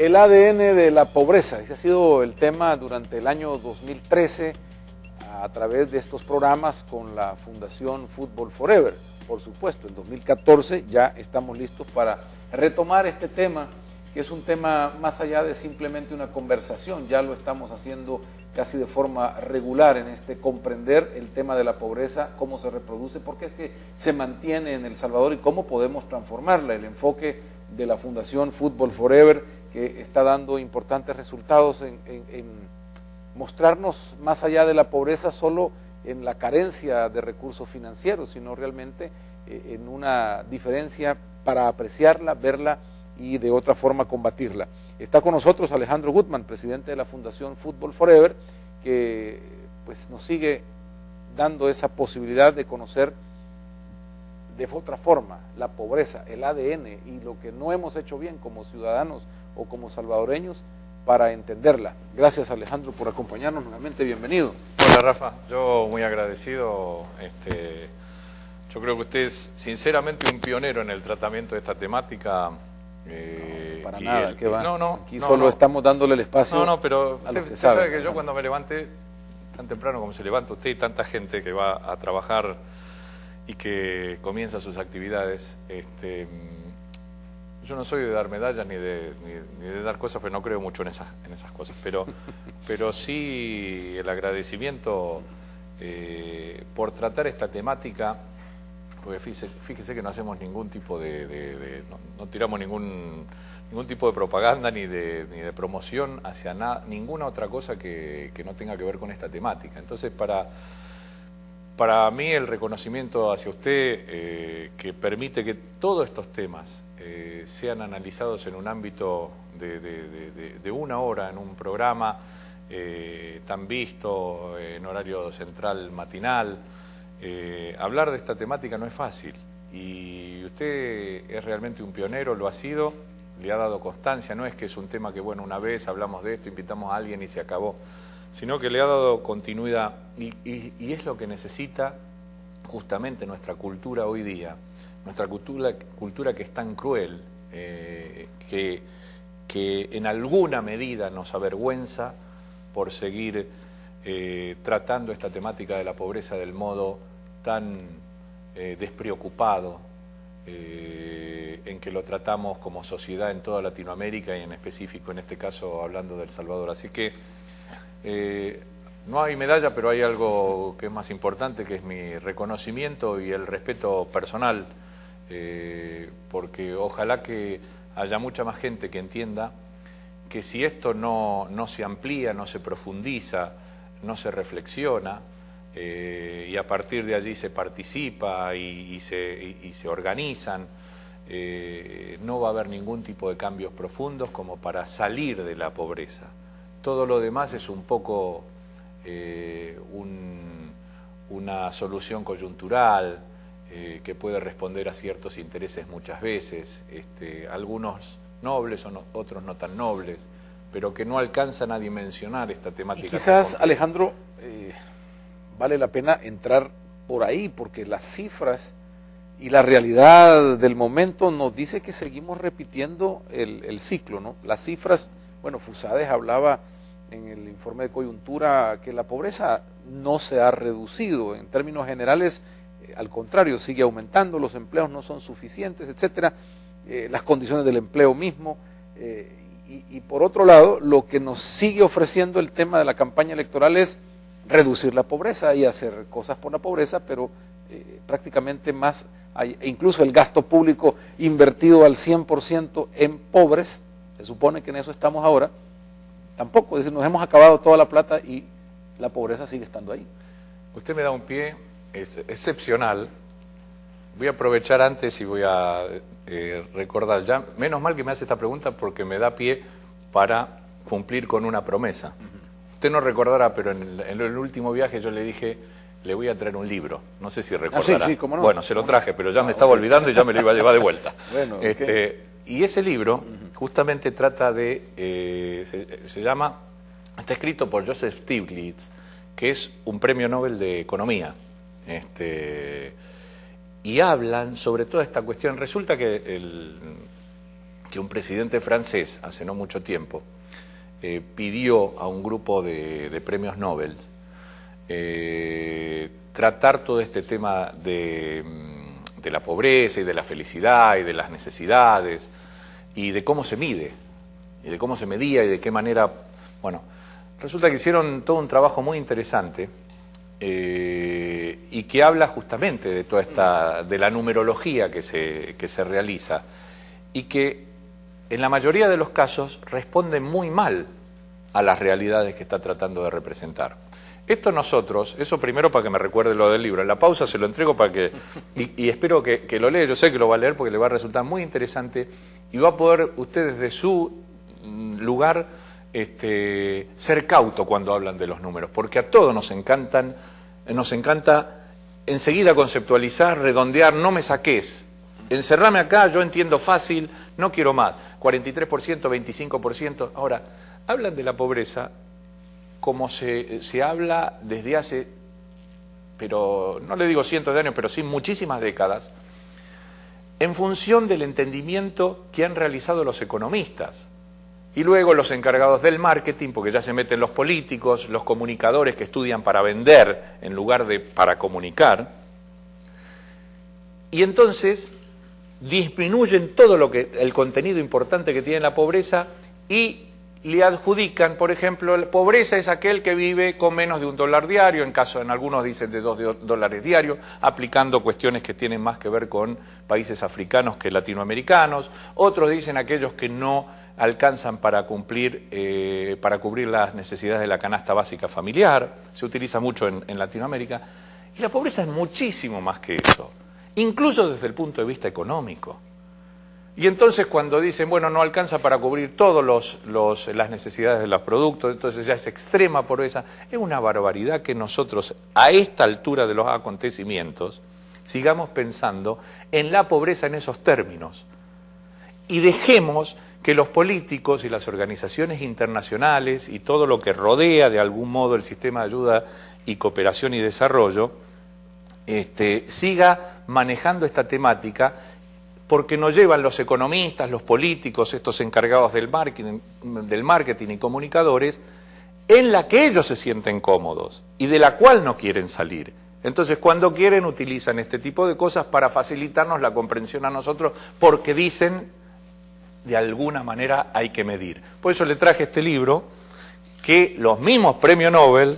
El ADN de la pobreza, ese ha sido el tema durante el año 2013 a través de estos programas con la Fundación Football Forever. Por supuesto, en 2014 ya estamos listos para retomar este tema, que es un tema más allá de simplemente una conversación, ya lo estamos haciendo casi de forma regular en comprender el tema de la pobreza, cómo se reproduce, por qué es que se mantiene en El Salvador y cómo podemos transformarla. El enfoque de la Fundación Football Forever, que está dando importantes resultados en mostrarnos más allá de la pobreza solo en la carencia de recursos financieros, sino realmente en una diferencia para apreciarla, verla y de otra forma combatirla. Está con nosotros Alejandro Gutman, presidente de la Fundación Football Forever, que pues nos sigue dando esa posibilidad de conocer de otra forma la pobreza, el ADN y lo que no hemos hecho bien como ciudadanos o como salvadoreños para entenderla. Gracias, Alejandro, por acompañarnos nuevamente. Bienvenido. Hola, Rafa. Yo muy agradecido. Yo creo que usted es sinceramente un pionero en el tratamiento de esta temática. No, para nada, ¿qué va? Aquí solo estamos dándole el espacio. Pero usted sabe que yo cuando me levante, tan temprano como se levanta usted y tanta gente que va a trabajar y que comienza sus actividades, yo no soy de dar medallas ni de dar cosas, pero no creo mucho en esas cosas, pero sí el agradecimiento por tratar esta temática, porque fíjese que no hacemos ningún tipo no tiramos ningún tipo de propaganda ni de promoción hacia ninguna otra cosa que no tenga que ver con esta temática. Entonces, para mí el reconocimiento hacia usted, que permite que todos estos temas sean analizados en un ámbito de una hora en un programa tan visto, en horario central matinal, hablar de esta temática no es fácil, y usted es realmente un pionero, lo ha sido, le ha dado constancia, no es que es un tema que, bueno, una vez hablamos de esto, invitamos a alguien y se acabó, sino que le ha dado continuidad, y es lo que necesita justamente nuestra cultura hoy día, nuestra cultura que es tan cruel, que en alguna medida nos avergüenza por seguir tratando esta temática de la pobreza del modo tan despreocupado en que lo tratamos como sociedad en toda Latinoamérica y en específico en este caso hablando de El Salvador. Así que no hay medalla, pero hay algo que es más importante, que es mi reconocimiento y el respeto personal, porque ojalá que haya mucha más gente que entienda que si esto no se amplía, no se profundiza, no se reflexiona, y a partir de allí se participa y se organizan, no va a haber ningún tipo de cambios profundos como para salir de la pobreza. Todo lo demás es un poco una solución coyuntural que puede responder a ciertos intereses muchas veces, algunos nobles, otros no tan nobles, pero que no alcanzan a dimensionar esta temática. Y quizás, Alejandro, vale la pena entrar por ahí, porque las cifras y la realidad del momento nos dice que seguimos repitiendo el ciclo, ¿no? Las cifras, bueno, Fusades hablaba en el informe de coyuntura que la pobreza no se ha reducido, en términos generales, al contrario, sigue aumentando, los empleos no son suficientes, etcétera, las condiciones del empleo mismo, y por otro lado, lo que nos sigue ofreciendo el tema de la campaña electoral es reducir la pobreza y hacer cosas por la pobreza, pero prácticamente más, incluso el gasto público invertido al 100% en pobres, se supone que en eso estamos ahora, tampoco, es decir, nos hemos acabado toda la plata y la pobreza sigue estando ahí. Usted me da un pie excepcional. Voy a aprovechar antes y voy a recordar ya, menos mal que me hace esta pregunta porque me da pie para cumplir con una promesa. Usted no recordará, pero en el último viaje yo le dije, le voy a traer un libro. No sé si recordará. Sí, cómo no. Bueno, se lo traje, pero ya me estaba olvidando y ya me lo iba a llevar de vuelta. Bueno, y ese libro justamente trata de, se llama, está escrito por Joseph Stiglitz, que es un premio Nobel de Economía. Y hablan sobre toda esta cuestión. Resulta que que un presidente francés, hace no mucho tiempo, pidió a un grupo de premios Nobel tratar todo este tema de la pobreza y de la felicidad y de las necesidades y de cómo se mide, y de cómo se medía y de qué manera... Bueno, resulta que hicieron todo un trabajo muy interesante y que habla justamente de toda esta, de la numerología que se realiza y que en la mayoría de los casos responde muy mal a las realidades que está tratando de representar. Esto nosotros, eso primero para que me recuerde lo del libro, en la pausa se lo entrego para que, y espero que lo lea, yo sé que lo va a leer porque le va a resultar muy interesante y va a poder usted desde su lugar ser cauto cuando hablan de los números, porque a todos nos encanta enseguida conceptualizar, redondear, no me saques, encerrame acá, yo entiendo fácil, no quiero más, 43%, 25%, ahora, hablan de la pobreza como se habla desde hace, pero no le digo cientos de años, pero sí muchísimas décadas, en función del entendimiento que han realizado los economistas. Y luego los encargados del marketing, porque ya se meten los políticos, los comunicadores que estudian para vender en lugar de para comunicar. Y entonces disminuyen todo el contenido importante que tiene la pobreza y le adjudican, por ejemplo, la pobreza es aquel que vive con menos de $1 diario, en algunos dicen de $2 diarios, aplicando cuestiones que tienen más que ver con países africanos que latinoamericanos, otros dicen aquellos que no alcanzan para cubrir las necesidades de la canasta básica familiar, se utiliza mucho en Latinoamérica, y la pobreza es muchísimo más que eso, incluso desde el punto de vista económico. Y entonces cuando dicen, bueno, no alcanza para cubrir todas las necesidades de los productos, entonces ya es extrema pobreza, es una barbaridad que nosotros a esta altura de los acontecimientos sigamos pensando en la pobreza en esos términos. Y dejemos que los políticos y las organizaciones internacionales y todo lo que rodea de algún modo el sistema de ayuda y cooperación y desarrollo siga manejando esta temática, porque nos llevan los economistas, los políticos, estos encargados del marketing y comunicadores, en la que ellos se sienten cómodos y de la cual no quieren salir. Entonces, cuando quieren, utilizan este tipo de cosas para facilitarnos la comprensión a nosotros, porque dicen, de alguna manera hay que medir. Por eso le traje este libro, que los mismos premios Nobel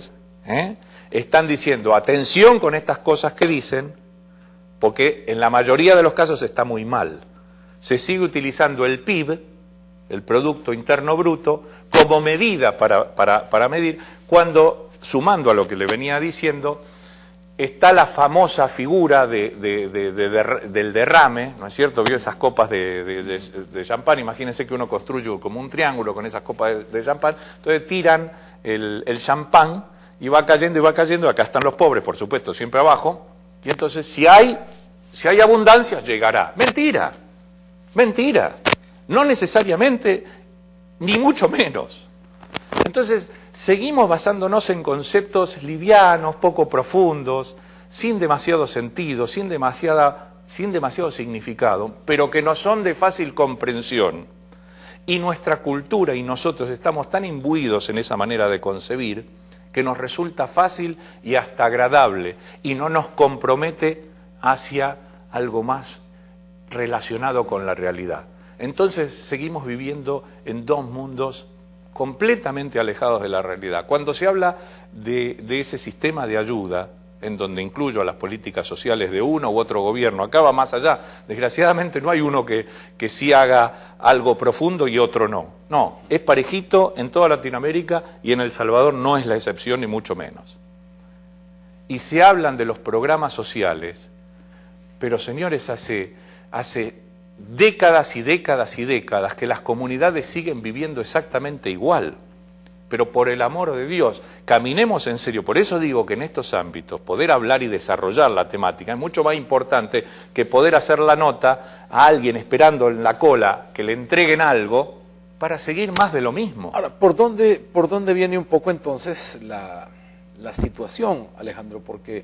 están diciendo, atención con estas cosas que dicen, porque en la mayoría de los casos está muy mal. Se sigue utilizando el PIB, el Producto Interno Bruto, como medida para medir, cuando, sumando a lo que le venía diciendo, está la famosa figura del derrame, ¿no es cierto? Vio esas copas de champán, imagínense que uno construye como un triángulo con esas copas de champán, entonces tiran el champán y va cayendo, acá están los pobres, por supuesto, siempre abajo, y entonces si hay abundancia, llegará. Mentira, mentira, no necesariamente, ni mucho menos. Entonces, seguimos basándonos en conceptos livianos, poco profundos, sin demasiado sentido, sin demasiado significado, pero que no son de fácil comprensión. Y nuestra cultura y nosotros estamos tan imbuidos en esa manera de concebir que nos resulta fácil y hasta agradable y no nos compromete hacia algo más relacionado con la realidad. Entonces seguimos viviendo en dos mundos completamente alejados de la realidad. Cuando se habla de ese sistema de ayuda, en donde incluyo a las políticas sociales de uno u otro gobierno, acá va más allá. Desgraciadamente no hay uno que sí haga algo profundo y otro no. No, es parejito en toda Latinoamérica y en El Salvador no es la excepción ni mucho menos. Y se hablan de los programas sociales, pero señores, hace décadas y décadas y décadas que las comunidades siguen viviendo exactamente igual. Pero por el amor de Dios, caminemos en serio. Por eso digo que en estos ámbitos poder hablar y desarrollar la temática es mucho más importante que poder hacer la nota a alguien esperando en la cola que le entreguen algo para seguir más de lo mismo. Ahora, ¿por dónde viene un poco entonces la situación, Alejandro? Porque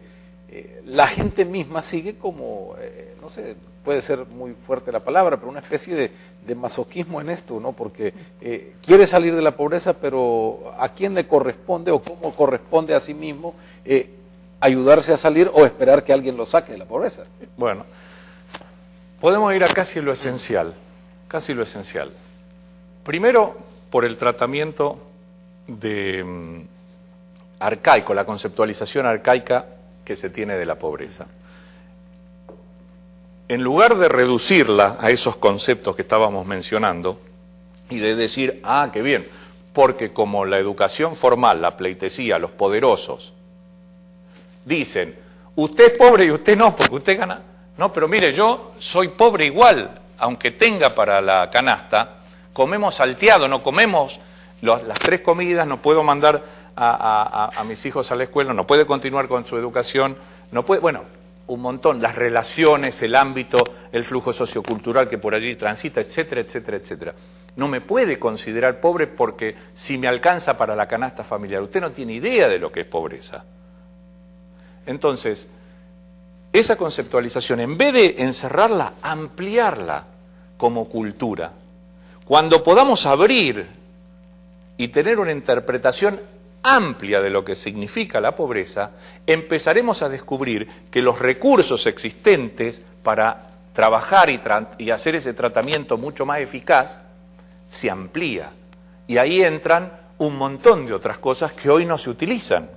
la gente misma sigue como, no sé, puede ser muy fuerte la palabra, pero una especie de masoquismo en esto, ¿no? Porque quiere salir de la pobreza, pero ¿a quién le corresponde o cómo corresponde a sí mismo ayudarse a salir o esperar que alguien lo saque de la pobreza? Bueno, podemos ir a casi lo esencial, casi lo esencial. Primero, por el tratamiento arcaico, la conceptualización arcaica que se tiene de la pobreza. En lugar de reducirla a esos conceptos que estábamos mencionando y de decir, ah, qué bien, porque como la educación formal, la pleitesía, los poderosos, dicen, usted es pobre y usted no, porque usted gana. No, pero mire, yo soy pobre igual, aunque tenga para la canasta, comemos salteado, no comemos las 3 comidas, no puedo mandar a mis hijos a la escuela, no puede continuar con su educación, no puede, bueno, un montón, las relaciones, el ámbito, el flujo sociocultural que por allí transita, etcétera, etcétera, etcétera. No me puede considerar pobre porque si me alcanza para la canasta familiar, usted no tiene idea de lo que es pobreza. Entonces, esa conceptualización, en vez de encerrarla, ampliarla como cultura. Cuando podamos abrir y tener una interpretación amplia de lo que significa la pobreza, empezaremos a descubrir que los recursos existentes para trabajar y hacer ese tratamiento mucho más eficaz se amplía. Y ahí entran un montón de otras cosas que hoy no se utilizan.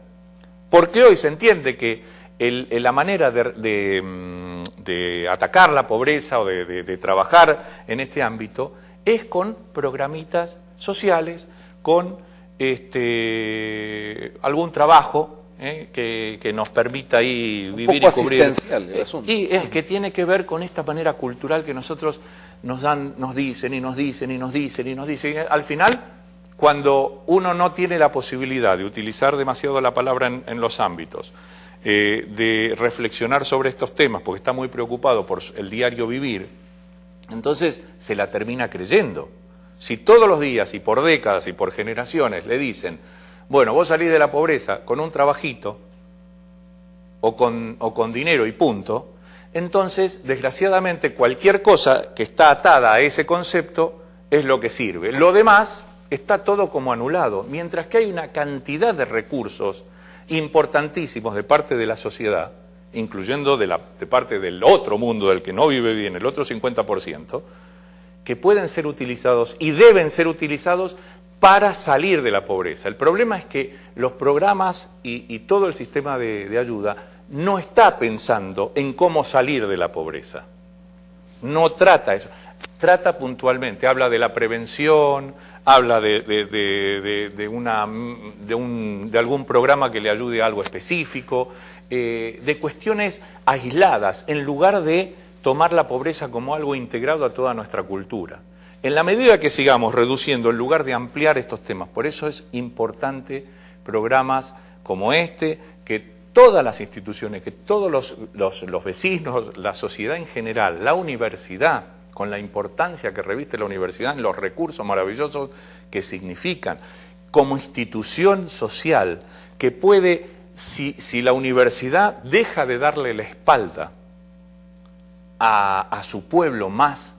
Porque hoy se entiende que la manera de atacar la pobreza o de trabajar en este ámbito es con programitas sociales, con algún trabajo que nos permita ahí vivir y cubrir. El asunto. Y es que tiene que ver con esta manera cultural que nosotros nos dicen. Y al final, cuando uno no tiene la posibilidad de utilizar demasiado la palabra en los ámbitos, de reflexionar sobre estos temas, porque está muy preocupado por el diario vivir, entonces se la termina creyendo. Si todos los días y por décadas y por generaciones le dicen, bueno, vos salís de la pobreza con un trabajito o con dinero y punto, entonces, desgraciadamente, cualquier cosa que está atada a ese concepto es lo que sirve. Lo demás está todo como anulado, mientras que hay una cantidad de recursos importantísimos de parte de la sociedad, incluyendo de parte del otro mundo del que no vive bien, el otro 50%, que pueden ser utilizados y deben ser utilizados para salir de la pobreza. El problema es que los programas y todo el sistema de ayuda no está pensando en cómo salir de la pobreza. No trata eso. Trata puntualmente, habla de la prevención, habla de algún programa que le ayude a algo específico, de cuestiones aisladas, en lugar de tomar la pobreza como algo integrado a toda nuestra cultura. En la medida que sigamos reduciendo, en lugar de ampliar estos temas, por eso es importante programas como este, que todas las instituciones, que todos los vecinos, la sociedad en general, la universidad, con la importancia que reviste la universidad en los recursos maravillosos que significan, como institución social que puede, si la universidad deja de darle la espalda a su pueblo más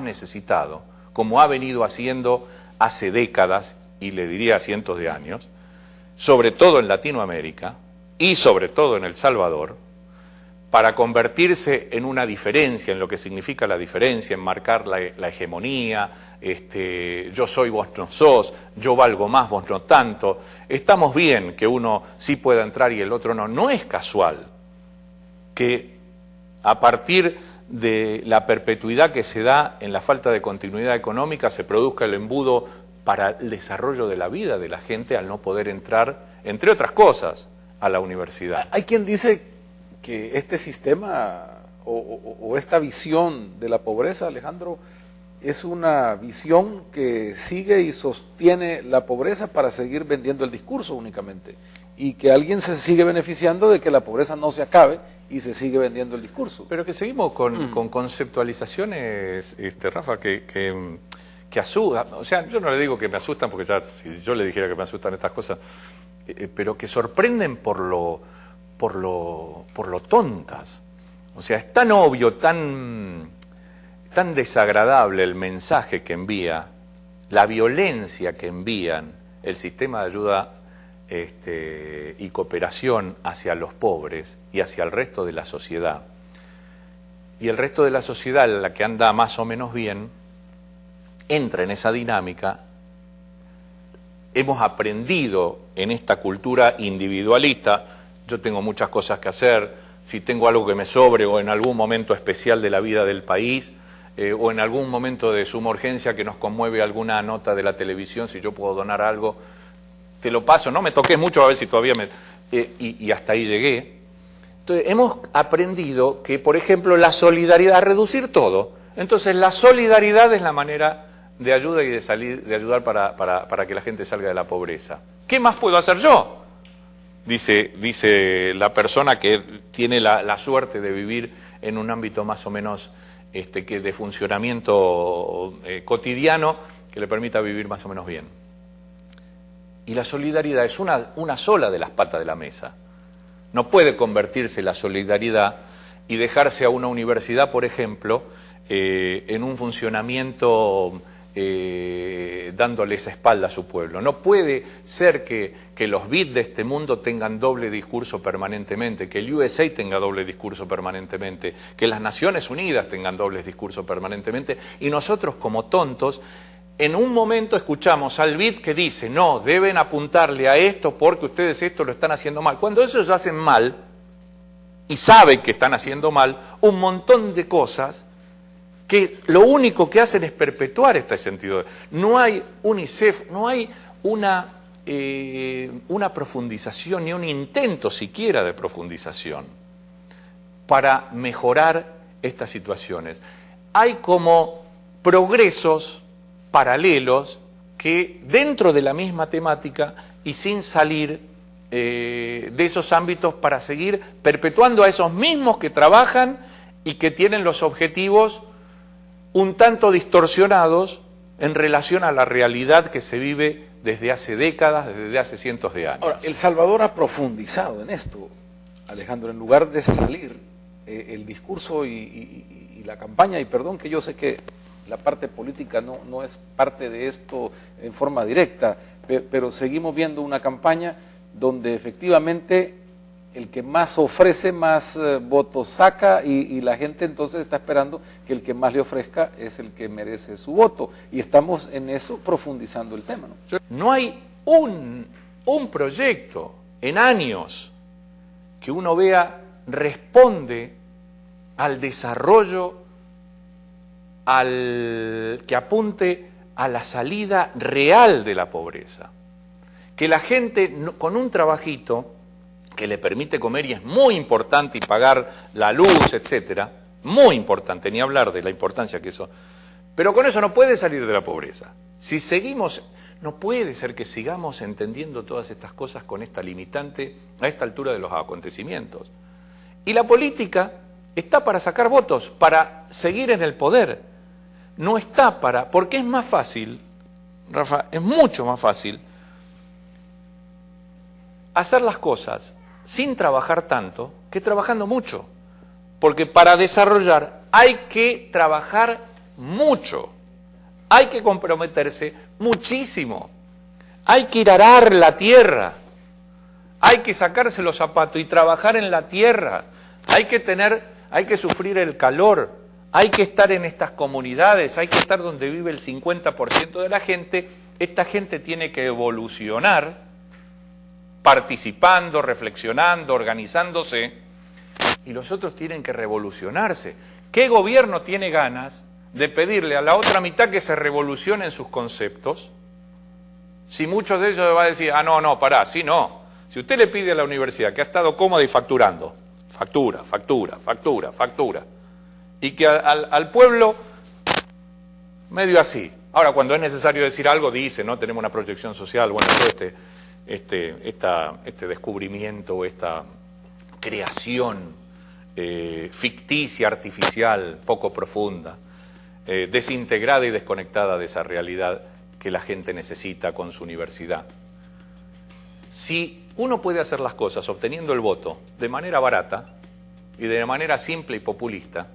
necesitado, como ha venido haciendo hace décadas, y le diría cientos de años, sobre todo en Latinoamérica y sobre todo en El Salvador, para convertirse en una diferencia, en lo que significa la diferencia, en marcar la hegemonía, yo soy, vos no sos, yo valgo más, vos no tanto. Estamos bien que uno sí pueda entrar y el otro no. No es casual que a partir de la perpetuidad que se da en la falta de continuidad económica se produzca el embudo para el desarrollo de la vida de la gente al no poder entrar, entre otras cosas, a la universidad. Hay quien dice que este sistema o esta visión de la pobreza, Alejandro, es una visión que sigue y sostiene la pobreza para seguir vendiendo el discurso únicamente, y que alguien se sigue beneficiando de que la pobreza no se acabe y se sigue vendiendo el discurso. Pero que seguimos con conceptualizaciones, Rafa, que asustan. O sea, yo no le digo que me asustan, porque ya si yo le dijera que me asustan estas cosas, pero que sorprenden por por lo tontas. O sea, es tan obvio, tan desagradable el mensaje que envía, la violencia que envían el sistema de ayuda y cooperación hacia los pobres y hacia el resto de la sociedad. Y el resto de la sociedad, la que anda más o menos bien, entra en esa dinámica. Hemos aprendido en esta cultura individualista, yo tengo muchas cosas que hacer, si tengo algo que me sobre o en algún momento especial de la vida del país, o en algún momento de suma urgencia que nos conmueve alguna nota de la televisión, si yo puedo donar algo, te lo paso, no me toques mucho a ver si todavía me... y hasta ahí llegué. Entonces, hemos aprendido que, por ejemplo, la solidaridad, a reducir todo. Entonces, la solidaridad es la manera de ayuda y de ayudar para que la gente salga de la pobreza. ¿Qué más puedo hacer yo? Dice la persona que tiene la suerte de vivir en un ámbito más o menos que de funcionamiento cotidiano que le permita vivir más o menos bien. Y la solidaridad es una sola de las patas de la mesa. No puede convertirse la solidaridad y dejarse a una universidad, por ejemplo, en un funcionamiento dándole esa espalda a su pueblo. No puede ser que los BID de este mundo tengan doble discurso permanentemente, que el USA tenga doble discurso permanentemente, que las Naciones Unidas tengan doble discurso permanentemente, y nosotros como tontos, en un momento escuchamos al BID que dice, no, deben apuntarle a esto porque ustedes esto lo están haciendo mal. Cuando ellos hacen mal, y saben que están haciendo mal, un montón de cosas que lo único que hacen es perpetuar este sentido. No hay UNICEF, no hay una profundización, ni un intento siquiera de profundización para mejorar estas situaciones. Hay como progresos paralelos que dentro de la misma temática y sin salir de esos ámbitos para seguir perpetuando a esos mismos que trabajan y que tienen los objetivos un tanto distorsionados en relación a la realidad que se vive desde hace décadas, desde hace cientos de años. Ahora, El Salvador ha profundizado en esto, Alejandro, en lugar de salir el discurso y la campaña, y perdón que yo sé que la parte política no es parte de esto en forma directa, pero seguimos viendo una campaña donde efectivamente el que más ofrece, más votos saca, y la gente entonces está esperando que el que más le ofrezca es el que merece su voto. Y estamos en eso profundizando el tema, ¿no? No hay un proyecto en años que uno vea responde al desarrollo, que apunte a la salida real de la pobreza. Que la gente con un trabajito que le permite comer, y es muy importante, y pagar la luz, etcétera, muy importante, ni hablar de la importancia que eso, pero con eso no puede salir de la pobreza. Si seguimos, no puede ser que sigamos entendiendo todas estas cosas con esta limitante a esta altura de los acontecimientos. Y la política está para sacar votos, para seguir en el poder, no está porque es más fácil, Rafa, es mucho más fácil hacer las cosas sin trabajar tanto que trabajando mucho. Porque para desarrollar hay que trabajar mucho, hay que comprometerse muchísimo, hay que ir a arar la tierra, hay que sacarse los zapatos y trabajar en la tierra, hay que sufrir el calor, hay que estar en estas comunidades, hay que estar donde vive el 50% de la gente. Esta gente tiene que evolucionar, participando, reflexionando, organizándose, y los otros tienen que revolucionarse. ¿Qué gobierno tiene ganas de pedirle a la otra mitad que se revolucione en sus conceptos? Si muchos de ellos van a decir, no, pará, sí, no. Si usted le pide a la universidad que ha estado cómoda y facturando, factura, y que al pueblo medio así. Ahora, cuando es necesario decir algo, dice, ¿no? Tenemos una proyección social, bueno, todo este descubrimiento, esta creación ficticia, artificial, poco profunda, desintegrada y desconectada de esa realidad que la gente necesita con su universidad. Si uno puede hacer las cosas obteniendo el voto de manera barata y de manera simple y populista,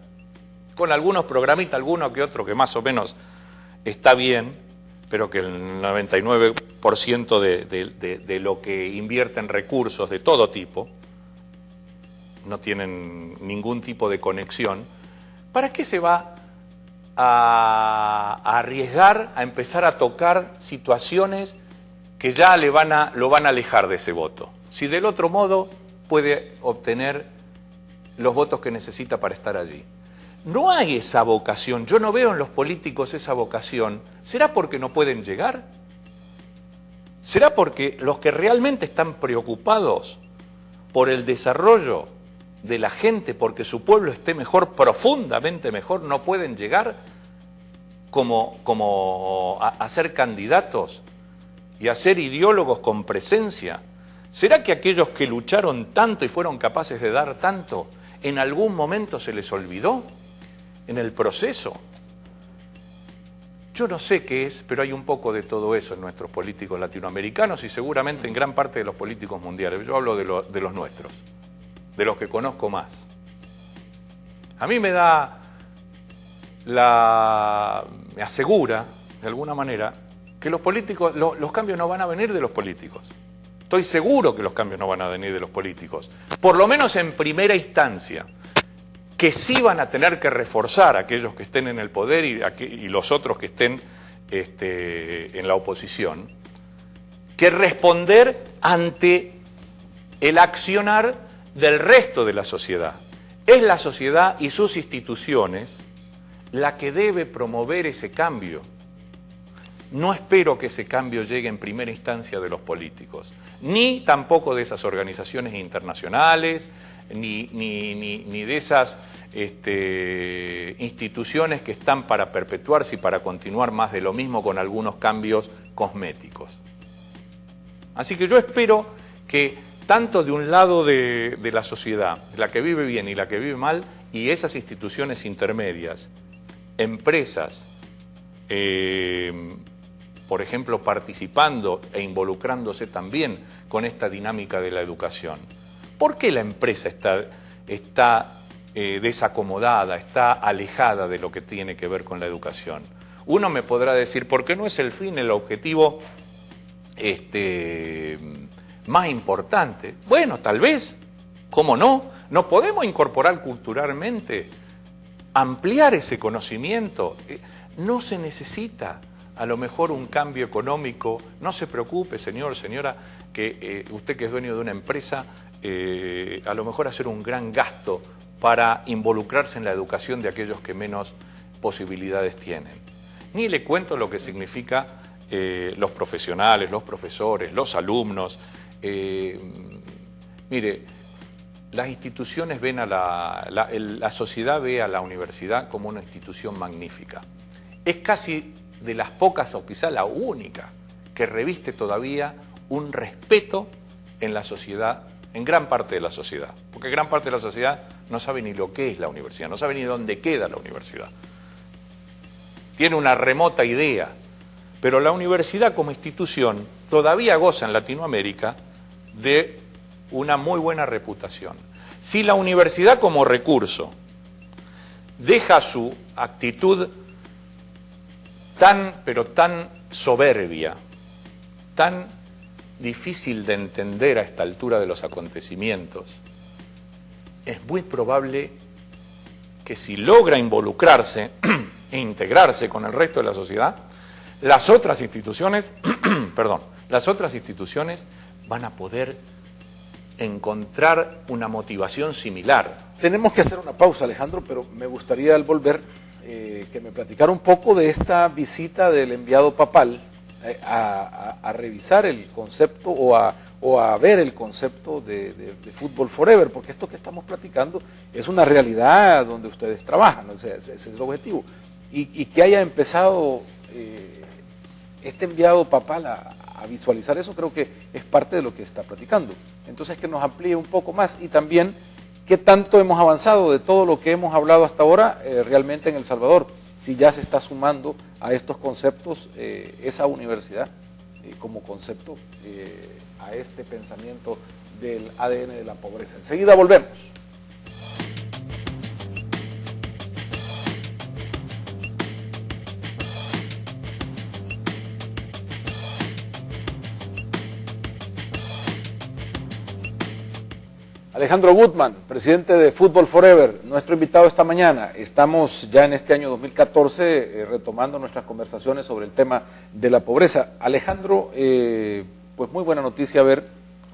con algunos programitas, alguno que otro que más o menos está bien, pero que el 99% de lo que invierten recursos de todo tipo no tienen ningún tipo de conexión, ¿para qué se va a arriesgar a empezar a tocar situaciones que ya lo van a alejar de ese voto? Si del otro modo puede obtener los votos que necesita para estar allí. No hay esa vocación, yo no veo en los políticos esa vocación. ¿Será porque no pueden llegar? ¿Será porque los que realmente están preocupados por el desarrollo de la gente, porque su pueblo esté mejor, profundamente mejor, no pueden llegar a ser candidatos y a ser ideólogos con presencia? ¿Será que aquellos que lucharon tanto y fueron capaces de dar tanto, en algún momento se les olvidó en el proceso? Yo no sé qué es, pero hay un poco de todo eso en nuestros políticos latinoamericanos y seguramente en gran parte de los políticos mundiales. Yo hablo de los nuestros, de los que conozco más. A mí me asegura, de alguna manera, que los políticos, los cambios no van a venir de los políticos. Estoy seguro que los cambios no van a venir de los políticos, por lo menos en primera instancia, que sí van a tener que reforzar a aquellos que estén en el poder y los otros que estén en la oposición, que responder ante el accionar del resto de la sociedad. Es la sociedad y sus instituciones la que debe promover ese cambio. No espero que ese cambio llegue en primera instancia de los políticos, ni tampoco de esas organizaciones internacionales, ni de esas instituciones que están para perpetuarse y para continuar más de lo mismo con algunos cambios cosméticos. Así que yo espero que tanto de un lado de la sociedad, la que vive bien y la que vive mal, y esas instituciones intermedias, empresas, por ejemplo, participando e involucrándose también con esta dinámica de la educación. ¿Por qué la empresa está desacomodada, está alejada de lo que tiene que ver con la educación? Uno me podrá decir, ¿por qué no es el fin, el objetivo más importante? Bueno, tal vez, ¿cómo no? ¿No podemos incorporar culturalmente, ampliar ese conocimiento? No se necesita a lo mejor un cambio económico. No se preocupe, señor, señora, que usted que es dueño de una empresa, a lo mejor hacer un gran gasto para involucrarse en la educación de aquellos que menos posibilidades tienen. Ni le cuento lo que significa los profesionales, los profesores, los alumnos. Mire, las instituciones ven la sociedad ve a la universidad como una institución magnífica. Es casi de las pocas, o quizá la única, que reviste todavía un respeto en la sociedad, en gran parte de la sociedad. Porque gran parte de la sociedad no sabe ni lo que es la universidad, no sabe ni dónde queda la universidad. Tiene una remota idea, pero la universidad como institución todavía goza en Latinoamérica de una muy buena reputación. Si la universidad como recurso deja su actitud pero tan soberbia, tan difícil de entender a esta altura de los acontecimientos, es muy probable que si logra involucrarse e integrarse con el resto de la sociedad, las otras instituciones, las otras instituciones van a poder encontrar una motivación similar. Tenemos que hacer una pausa, Alejandro, pero me gustaría al volver que me platicara un poco de esta visita del enviado papal a revisar el concepto o a ver el concepto de Fútbol Forever, porque esto que estamos platicando es una realidad donde ustedes trabajan, ¿no? Ese es el objetivo. Y que haya empezado este enviado papal a visualizar eso, creo que es parte de lo que está platicando. Entonces, que nos amplíe un poco más y también qué tanto hemos avanzado de todo lo que hemos hablado hasta ahora realmente en El Salvador, si ya se está sumando a estos conceptos esa universidad. como concepto a este pensamiento del ADN de la pobreza. Enseguida volvemos. Alejandro Gutman, presidente de Fútbol Forever, nuestro invitado esta mañana. Estamos ya en este año 2014 retomando nuestras conversaciones sobre el tema de la pobreza. Alejandro, pues muy buena noticia ver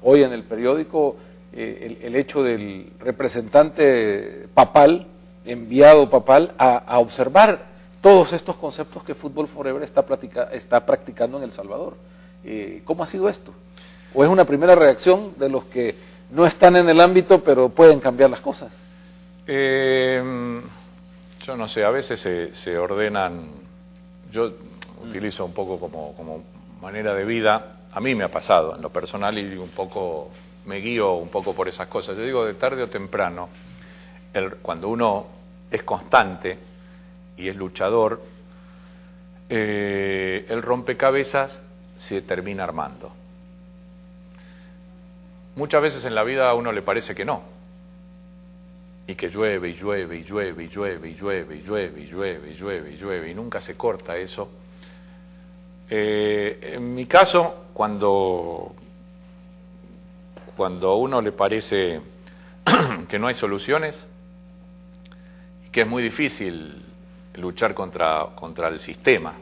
hoy en el periódico el hecho del representante papal, enviado papal, a observar todos estos conceptos que Fútbol Forever está practicando en El Salvador. ¿Cómo ha sido esto? ¿O es una primera reacción de los que no están en el ámbito, pero pueden cambiar las cosas? Yo no sé, a veces se ordenan, yo utilizo un poco como manera de vida, a mí me ha pasado en lo personal y un poco me guío un poco por esas cosas. Yo digo, de tarde o temprano, cuando uno es constante y es luchador, el rompecabezas se termina armando. Muchas veces en la vida a uno le parece que no, y que llueve, y llueve, y llueve, y llueve, y llueve, y llueve, y llueve, y llueve, y llueve, y nunca se corta eso. En mi caso, cuando a uno le parece que no hay soluciones, y que es muy difícil luchar contra el sistema,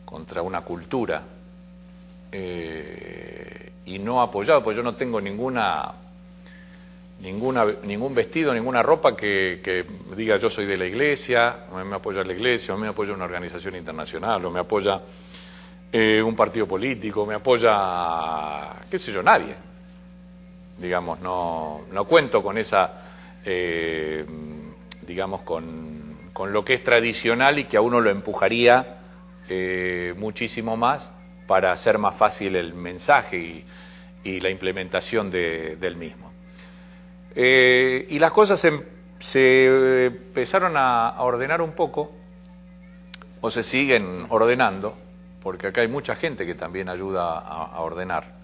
contra una cultura, y no apoyado, pues yo no tengo ningún vestido, ninguna ropa que diga yo soy de la iglesia, o me apoya la iglesia, o me apoya una organización internacional, o me apoya un partido político, me apoya, qué sé yo, nadie. Digamos, no cuento con esa, digamos, con lo que es tradicional y que a uno lo empujaría muchísimo más para hacer más fácil el mensaje y la implementación del mismo. Y las cosas se empezaron a ordenar un poco, o se siguen ordenando, porque acá hay mucha gente que también ayuda a ordenar,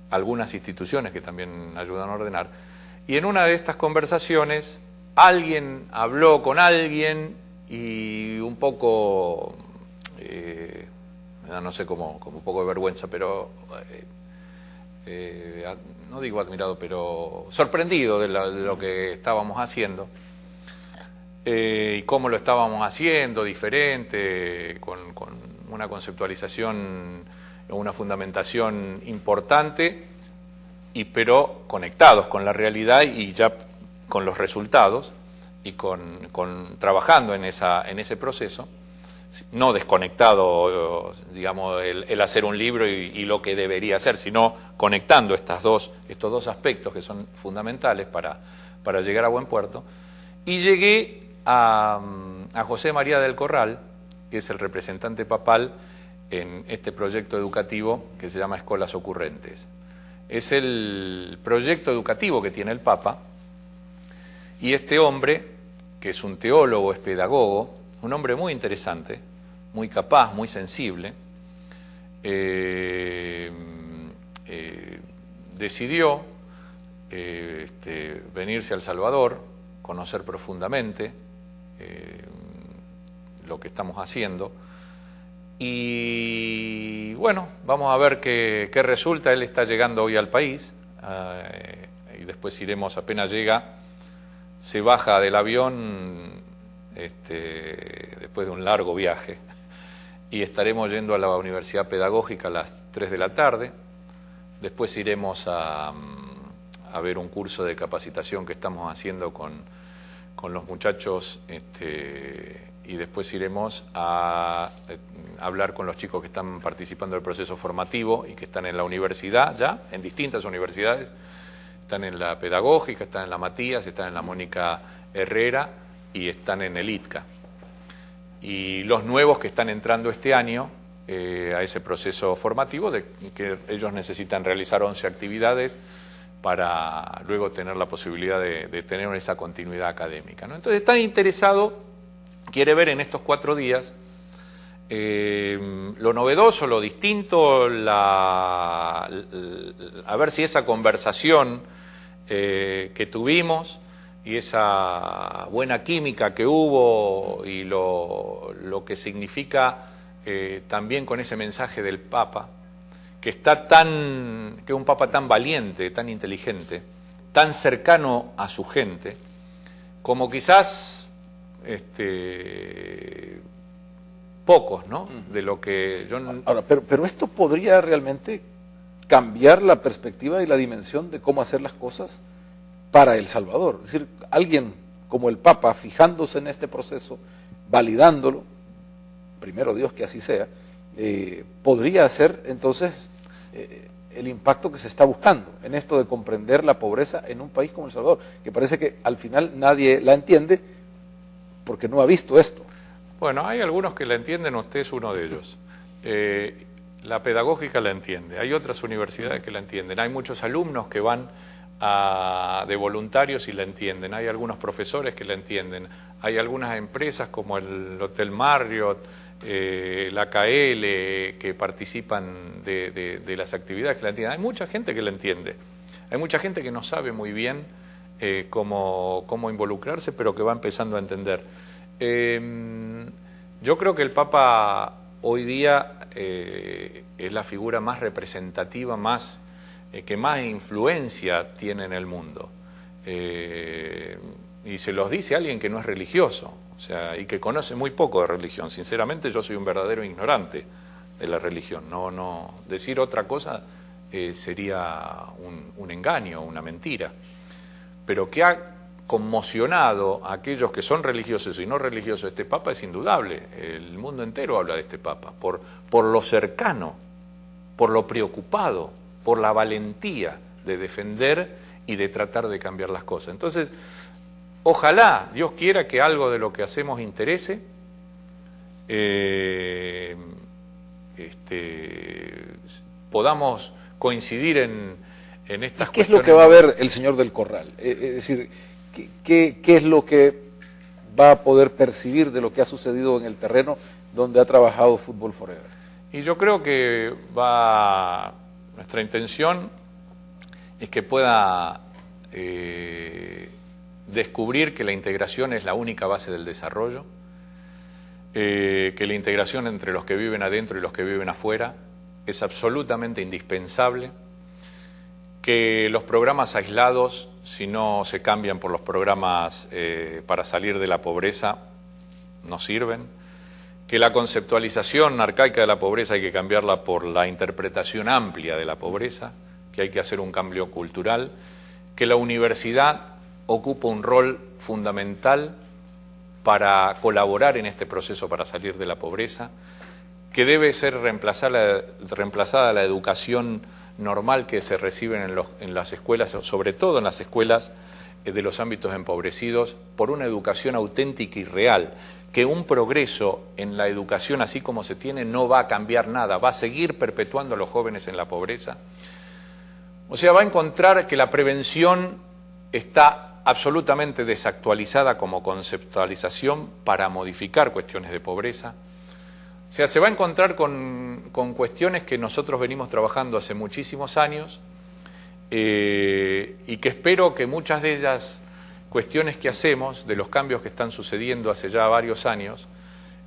algunas instituciones que también ayudan a ordenar, y en una de estas conversaciones alguien habló con alguien y un poco... no sé, como un poco de vergüenza, pero no digo admirado, pero sorprendido de lo que estábamos haciendo y cómo lo estábamos haciendo, diferente, con una conceptualización, una fundamentación importante, pero conectados con la realidad y ya con los resultados y trabajando en ese proceso. No desconectado, digamos, el hacer un libro y lo que debería hacer, sino conectando estos dos aspectos que son fundamentales para llegar a buen puerto. Y llegué a José María del Corral, que es el representante papal en este proyecto educativo que se llama Escolas Ocurrentes. Es el proyecto educativo que tiene el Papa, y este hombre, que es un teólogo, es pedagogo, un hombre muy interesante, muy capaz, muy sensible, decidió venirse a El Salvador, conocer profundamente lo que estamos haciendo, y bueno, vamos a ver qué resulta. Él está llegando hoy al país, y después iremos, apenas llega, se baja del avión después de un largo viaje, y estaremos yendo a la Universidad Pedagógica a las 3 de la tarde. Después iremos a ver un curso de capacitación que estamos haciendo con los muchachos, y después iremos a hablar con los chicos que están participando del proceso formativo y que están en la universidad ya, en distintas universidades. Están en la Pedagógica, están en la Matías, están en la Mónica Herrera y están en el ITCA. Y los nuevos que están entrando este año a ese proceso formativo, de que ellos necesitan realizar 11 actividades para luego tener la posibilidad de tener esa continuidad académica, ¿no? Entonces, está interesado, quiere ver en estos 4 días lo novedoso, lo distinto, a ver si esa conversación que tuvimos y esa buena química que hubo y lo que significa también con ese mensaje del Papa, que es un Papa tan valiente, tan inteligente, tan cercano a su gente, como quizás pocos, ¿no? De lo que yo... Ahora, pero esto podría realmente cambiar la perspectiva y la dimensión de cómo hacer las cosas para El Salvador. Es decir, alguien como el Papa, fijándose en este proceso, validándolo, primero Dios que así sea, podría hacer entonces el impacto que se está buscando en esto de comprender la pobreza en un país como El Salvador, que parece que al final nadie la entiende porque no ha visto esto. Bueno, hay algunos que la entienden, usted es uno de ellos. La pedagógica la entiende, hay otras universidades que la entienden, hay muchos alumnos que van de voluntarios y la entienden, hay algunos profesores que la entienden, hay algunas empresas como el Hotel Marriott, la KL, que participan de las actividades que la entienden. Hay mucha gente que la entiende, hay mucha gente que no sabe muy bien cómo involucrarse, pero que va empezando a entender. Yo creo que el Papa hoy día es la figura más representativa, que más influencia tiene en el mundo. Y se los dice alguien que no es religioso, o sea, y que conoce muy poco de religión. Sinceramente, yo soy un verdadero ignorante de la religión. No decir otra cosa sería un engaño, una mentira. Pero que ha conmocionado a aquellos que son religiosos y no religiosos este Papa es indudable. El mundo entero habla de este Papa, por lo cercano, por lo preocupado, por la valentía de defender y de tratar de cambiar las cosas. Entonces, ojalá, Dios quiera, que algo de lo que hacemos interese, podamos coincidir en estas cuestiones. ¿Qué es lo que va a ver el señor del Corral? Es decir, ¿qué es lo que va a poder percibir de lo que ha sucedido en el terreno donde ha trabajado Fútbol Forever? Y yo creo que nuestra intención es que pueda descubrir que la integración es la única base del desarrollo, que la integración entre los que viven adentro y los que viven afuera es absolutamente indispensable, que los programas aislados, si no se cambian por los programas para salir de la pobreza, no sirven, que la conceptualización arcaica de la pobreza hay que cambiarla por la interpretación amplia de la pobreza, que hay que hacer un cambio cultural, que la universidad ocupa un rol fundamental para colaborar en este proceso para salir de la pobreza, que debe ser reemplazada la educación normal que se recibe en las escuelas, sobre todo en las escuelas de los ámbitos empobrecidos, por una educación auténtica y real, que un progreso en la educación así como se tiene no va a cambiar nada, va a seguir perpetuando a los jóvenes en la pobreza. O sea, va a encontrar que la prevención está absolutamente desactualizada como conceptualización para modificar cuestiones de pobreza. O sea, se va a encontrar con cuestiones que nosotros venimos trabajando hace muchísimos años y que espero que muchas de ellas, cuestiones que hacemos, de los cambios que están sucediendo hace ya varios años,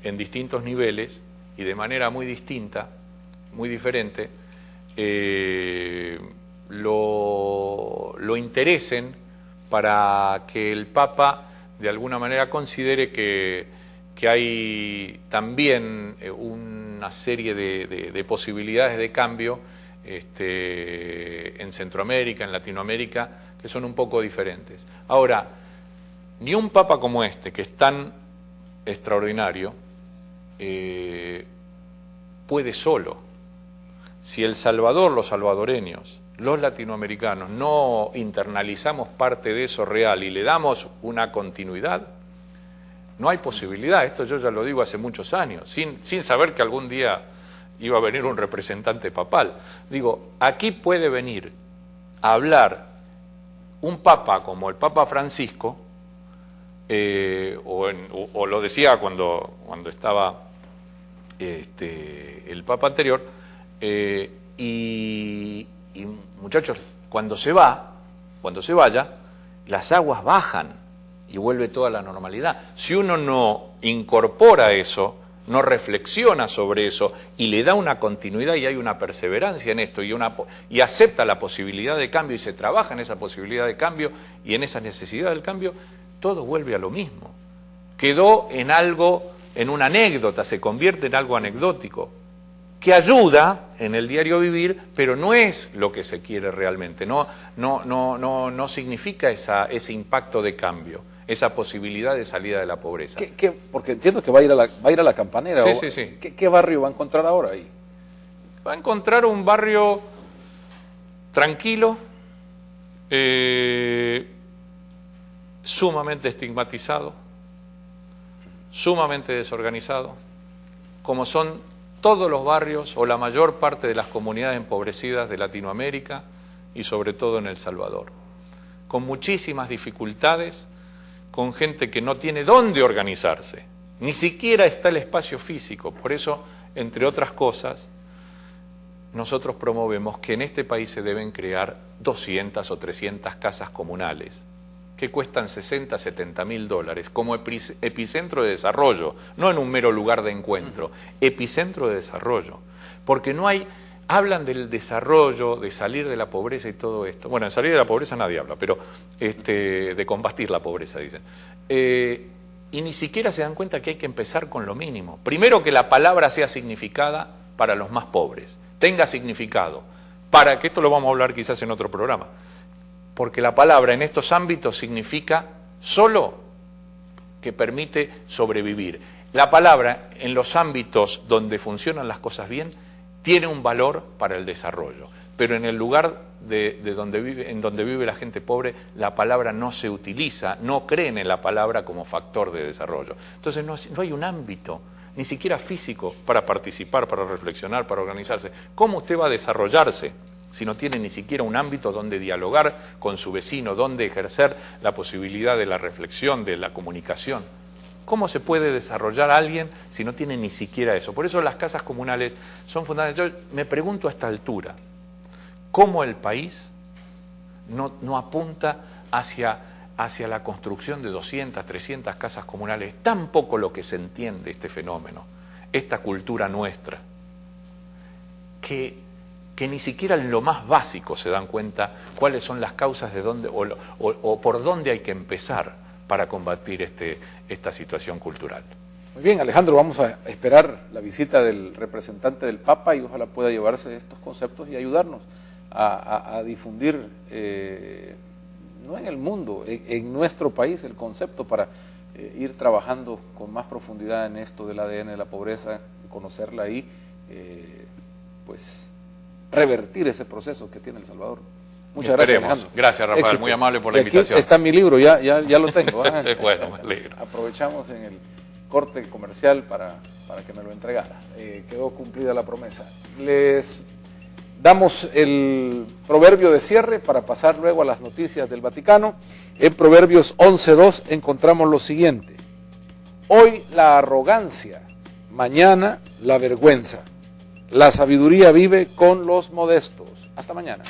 en distintos niveles y de manera muy distinta, muy diferente, lo interesen para que el Papa de alguna manera considere que hay también una serie de posibilidades de cambio en Centroamérica, en Latinoamérica, que son un poco diferentes. Ahora, ni un Papa como este, que es tan extraordinario, puede solo. Si El Salvador, los salvadoreños, los latinoamericanos, no internalizamos parte de eso real y le damos una continuidad, no hay posibilidad. Esto yo ya lo digo hace muchos años, sin saber que algún día iba a venir un representante papal. Digo, aquí puede venir a hablar un papa como el Papa Francisco, o lo decía cuando estaba el Papa anterior, y muchachos, cuando se vaya, las aguas bajan y vuelve toda la normalidad. Si uno no incorpora eso, no reflexiona sobre eso y le da una continuidad y hay una perseverancia en esto y acepta la posibilidad de cambio y se trabaja en esa posibilidad de cambio y en esa necesidad del cambio, todo vuelve a lo mismo. Quedó en algo, en una anécdota, se convierte en algo anecdótico, que ayuda en el diario vivir, pero no es lo que se quiere realmente, no significa ese impacto de cambio, esa posibilidad de salida de la pobreza. Porque entiendo que va a ir a la Campanera. Sí. ¿Qué barrio va a encontrar ahora ahí? Va a encontrar un barrio tranquilo, sumamente estigmatizado, sumamente desorganizado, como son todos los barrios o la mayor parte de las comunidades empobrecidas de Latinoamérica y sobre todo en El Salvador, con muchísimas dificultades, con gente que no tiene dónde organizarse, ni siquiera está el espacio físico. Por eso, entre otras cosas, nosotros promovemos que en este país se deben crear 200 o 300 casas comunales, que cuestan 60, 70 mil dólares, como epicentro de desarrollo, no en un mero lugar de encuentro, epicentro de desarrollo. Porque no hay, hablan del desarrollo, de salir de la pobreza y todo esto. Bueno, de salir de la pobreza nadie habla, pero de combatir la pobreza, dicen. Y ni siquiera se dan cuenta que hay que empezar con lo mínimo. Primero, que la palabra sea significada para los más pobres, tenga significado, para que esto lo vamos a hablar quizás en otro programa. Porque la palabra en estos ámbitos significa solo que permite sobrevivir. La palabra en los ámbitos donde funcionan las cosas bien tiene un valor para el desarrollo, pero en el lugar en donde vive la gente pobre, la palabra no se utiliza, no creen en la palabra como factor de desarrollo. Entonces no hay un ámbito, ni siquiera físico, para participar, para reflexionar, para organizarse. ¿Cómo usted va a desarrollarse si no tiene ni siquiera un ámbito donde dialogar con su vecino, donde ejercer la posibilidad de la reflexión, de la comunicación? ¿Cómo se puede desarrollar a alguien si no tiene ni siquiera eso? Por eso las casas comunales son fundamentales. Yo me pregunto a esta altura, ¿cómo el país no apunta hacia la construcción de 200, 300 casas comunales? Tan poco lo que se entiende este fenómeno, esta cultura nuestra, que ni siquiera en lo más básico se dan cuenta cuáles son las causas de dónde o por dónde hay que empezar para combatir esta situación cultural. Muy bien, Alejandro, vamos a esperar la visita del representante del Papa y ojalá pueda llevarse estos conceptos y ayudarnos a difundir, no en el mundo, en nuestro país, el concepto para ir trabajando con más profundidad en esto del ADN de la pobreza, conocerla y pues revertir ese proceso que tiene El Salvador. Muchas gracias, Alejandro. Gracias, Rafael, éxitos. muy amable por la aquí invitación. Está mi libro, ya lo tengo. Bueno, me alegro. Aprovechamos en el corte comercial para que me lo entregara. Quedó cumplida la promesa. Les damos el proverbio de cierre para pasar luego a las noticias del Vaticano. En Proverbios 11:2 encontramos lo siguiente: hoy la arrogancia, mañana la vergüenza. La sabiduría vive con los modestos. Hasta mañana.